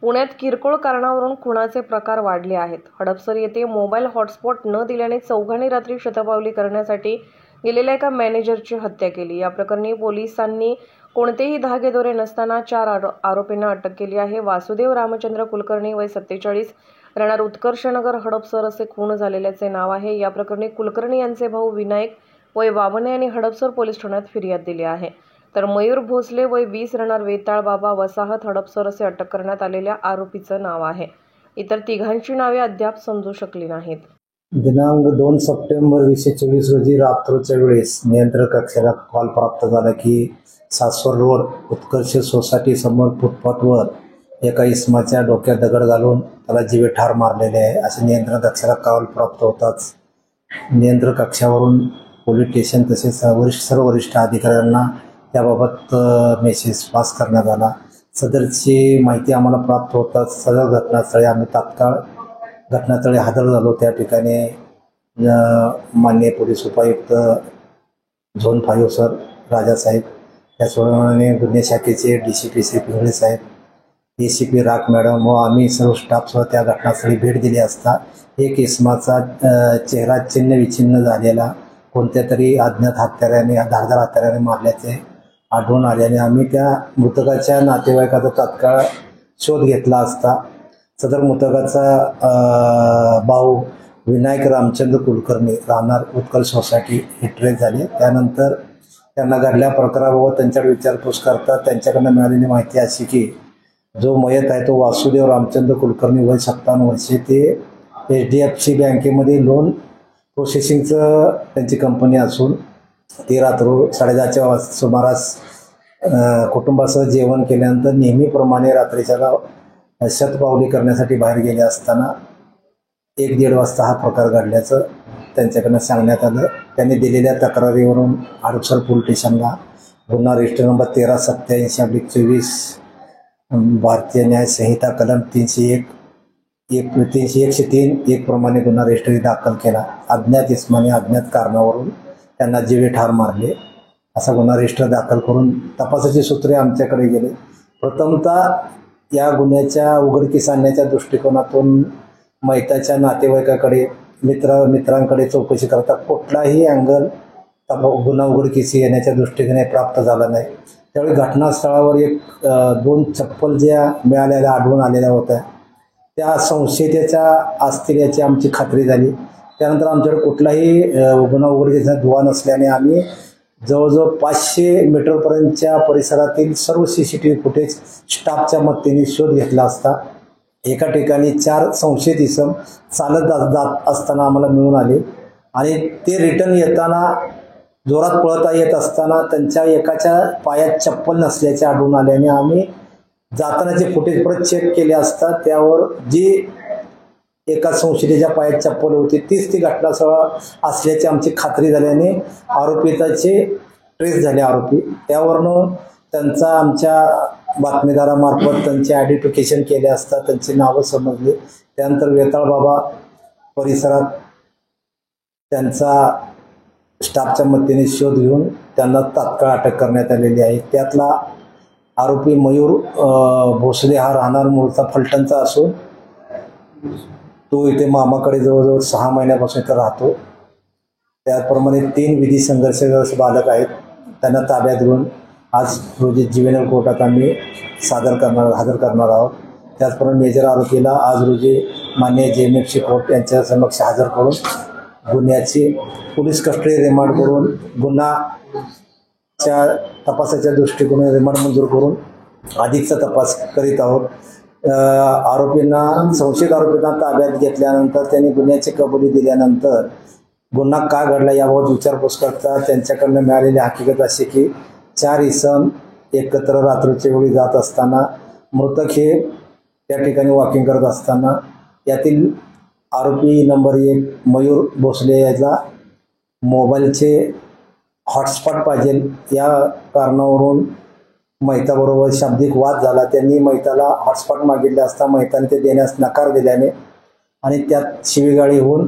पुण्यात किरकोळ कारणावरून खुनाचे प्रकार वाढले आहेत। हडपसर येथे मोबाईल हॉटस्पॉट न दिल्याने चौघांनी रात्री शतपावली करण्यासाठी गेलेल्या एका मॅनेजरची हत्या केली। या प्रकरणी पोलिसांनी कोणतेही धागेदोरे नसताना 4 आरोपींना अटक केली आहे। वासुदेव रामचंद्र कुलकर्णी वय 47 राहणार उत्कर्षनगर हडपसर असे खून झालेल्याचे नाव आहे। या प्रकरणी कुलकर्णी यांचे भाऊ विनायक वय 52 यांनी हडपसर पोलीस ठाण्यात फिर्याद दिली आहे। तर मयूर भोसले वय 20 राहणार वेताळ बाबा वसाहत हडपसर असे अटक करण्यात आलेल्या आरोपीचं नाव आहे। इतर तिघांची नावे अद्याप समजू शकली नाहीत। दिनांक 2 सप्टेंबर 2024 रोजी रात्रीच्या वेळेस नियंत्रण कक्षाला कॉल प्राप्त झाला की सासवड रोड उत्कर्ष सोसायटी समोर फुटपाथवर एका इसमाच्या डोक्यात दगड घालून त्याला जीवे ठार मारलेले आहे असे नियंत्रण कक्षाला कॉल प्राप्त होताच नियंत्रण कक्षावरून पोलीस स्टेशन तसेच सर्व वरिष्ठ अधिकाऱ्यांना त्याबाबत मेसेज पास करण्यात आला। सदरची माहिती आम्हाला प्राप्त होताच सदर घटनास्थळी आम्ही तात्काळ घटनास्थळी हजर झालो। त्या ठिकाणी माननीय पोलीस उपायुक्त झोन 5 सर राजासाहेब, त्याचप्रमाणे गुन्हे शाखेचे DCP श्री पिंगळे साहेब, ACP राख मॅडम व आम्ही सर्व स्टाफसह त्या घटनास्थळी भेट दिली असता एक इसमाचा चेहरा चिन्ह विचिन्न झालेला कोणत्या तरी अज्ञात हत्याराने धारदार हत्याराने मारल्याचे आढळून आल्याने आम्ही त्या मृतकाच्या नातेवाईकाचा तात्काळ शोध घेतला असता सदर मृतकाचा भाऊ विनायक रामचंद्र कुलकर्णी राहणार उत्कर्ष सोसायटी हे ट्रेस झाले। त्यानंतर त्यांना घडल्या प्रकाराबाबत त्यांच्याकडे विचारपूस करता त्यांच्याकडनं मिळालेली माहिती अशी की जो मयत आहे तो वासुदेव रामचंद्र कुलकर्णी वय 57 वर्षे ते HDFC बँकेमध्ये लोन प्रोसेसिंगचं त्यांची कंपनी असून ते रात्र 10:30च्या सुमारास कुटुंबासह जेवण केल्यानंतर नेहमीप्रमाणे रात्रीच्याला शतपावली करण्यासाठी बाहेर गेले असताना 1-1:30 वाजता हा प्रकार घडल्याचं त्यांच्याकडनं सांगण्यात आलं। त्यांनी दिलेल्या तक्रारीवरून हडपसर पोलीस स्टेशनला गुन्हा रजिस्टर नंबर 1387/24 भारतीय न्याय संहिता कलम 301 103 प्रमाणे गुन्हा रजिस्टर दाखल केला। अज्ञात इसमाने अज्ञात कारणावरून त्यांना जीवे ठार मारले असा गुन्हा रजिस्टर दाखल करून तपासाची सूत्रे आमच्याकडे गेले। प्रथमतः या गुन्ह्याच्या उघडकीस आणण्याच्या दृष्टिकोनातून मयताच्या नातेवाईकाकडे मित्रांकडे चौकशी करता कुठलाही अँगल गुन्हा उघडकीस येण्याच्या दृष्टीने प्राप्त झाला नाही। त्यावेळी घटनास्थळावर 2 चप्पल ज्या मिळालेल्या आढळून आलेल्या होत्या त्या संशयिताच्या असतील याची आमची खात्री झाली। त्यानंतर आमच्याकडे कुठलाही गुन्हा उघडकीचा दुवा नसल्याने आम्ही जवळजवळ 500 मीटरपर्यंतच्या परिसरातील सर्व CCTV फुटेज स्टाफच्या मदतीने शोध घेतला असता एका ठिकाणी 4 संशयित इसम चालत जात असताना आम्हाला मिळून आले आणि ते रिटर्न येताना जोरात पळता येत असताना त्यांच्या एकाच्या पायात चप्पल नसल्याचे आढळून आल्याने आम्ही जातानाचे फुटेज परत चेक केले असता त्यावर जी एका संशयिताच्या पायात चप्पल होती तीच ती घटनास्थळ असल्याची आमची खात्री झाल्याने आरोपीचे ट्रेस झाले आरोपी। त्यावरून त्यांचा आमच्या बातमीदारामार्फत त्यांचे आयडेंटिफिकेशन केले असता त्यांची नावं समजली। त्यानंतर वेताळ बाबा परिसरात त्यांचा स्टाफच्या मदतीने शोध घेऊन त्यांना तात्काळ अटक करण्यात आलेली आहे। त्यातला आरोपी मयूर भोसले हा राहणार मूळचा फलटणचा असून तो इथे मामाकडे जवळजवळ 6 महिन्यापासून इथं राहतो। त्याचप्रमाणे 3 विधी संघर्षग्रस्त बालक आहेत त्यांना ताब्यात घेऊन आज रोजी जुवेनाइल कोर्टात आम्ही हजर करणार आहोत। त्याचप्रमाणे मेजर आरोपीला आज रोजी माननीय JMFC कोर्ट यांच्या समक्ष हजर करून गुन्ह्याची पोलीस कस्टडी रिमांड करून गुन्ह्याच्या तपासाच्या दृष्टिकोनाने रिमांड मंजूर करून अधिकचा तपास करीत आहोत। संशयित आरोपींना ताब्यात घेतल्यानंतर त्यांनी गुन्ह्याची कबुली दिल्यानंतर गुन्हा का घडला याबाबत विचारपूस करता त्यांच्याकडनं मिळालेली हकीकत अशी की 4 इसम एकत्र रात्रीच्या वेळी जात असताना मृतक हे त्या ठिकाणी वॉकिंग करत असताना यातील आरोपी नंबर 1 मयूर भोसले याचा मोबाईलचे हॉटस्पॉट पाहिजे या कारणावरून मैताबरोबर शाब्दिक वाद झाला। त्यांनी मैताला हॉटस्पॉट मागितले असता मैताने ते देण्यास नकार दिल्याने आणि त्यात शिवीगाळी होऊन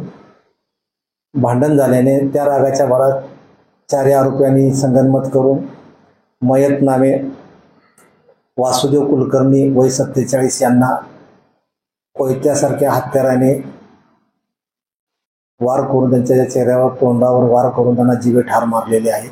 भांडण झाल्याने त्या रागाच्या भरात 4 आरोपींनी संगनमत करून मयत नामे वासुदेव कुलकर्णी वय 47 यांना कोयत्यासारख्या हत्याराने वार करून त्यांच्या चेहऱ्यावर तोंडावर वार करून त्यांना जीवे ठार मारलेले आहे.